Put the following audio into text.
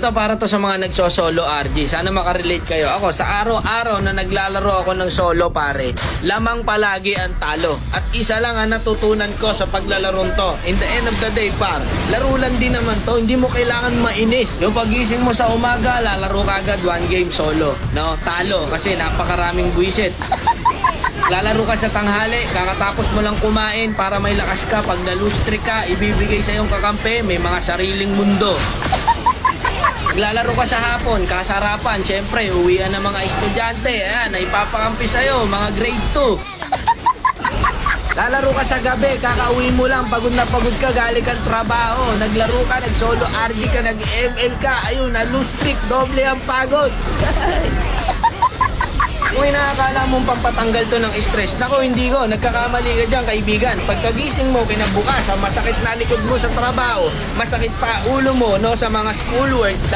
Ito para to sa mga nagso-solo RG. Sana makarelate kayo. Ako, sa araw-araw na naglalaro ako ng solo, pare, lamang palagi ang talo. At isa lang ang natutunan ko sa paglalarong to. In the end of the day, par, laro lang din naman to. Hindi mo kailangan mainis. Yung pagising mo sa umaga, lalaro ka agad one game solo. No? Talo. Kasi napakaraming buwisit. Lalaro ka sa tanghali, kakatapos mo lang kumain para may lakas ka. Pag na-lose streak ka, ibibigay sa iyong kakampi, may mga sariling mundo. Naglalaro ka sa hapon, kasarapan, syempre, uwian ng mga estudyante, ayan, na ipapakampi sa'yo, mga grade 2. Lalaro ka sa gabi, kakauwi mo lang, pagod na pagod ka, galing kang trabaho, naglaro ka, nag-solo RG ka, nag-ML ka, ayun, na-lose streak, doble ang pagod. Kung inakala mong pampatanggal to ng stress, nako hindi ko, nagkakamali ka dyan kaibigan. Pagkagising mo kinabukasan, masakit na likod mo sa trabaho, masakit pa ulo mo no, sa mga schoolworks.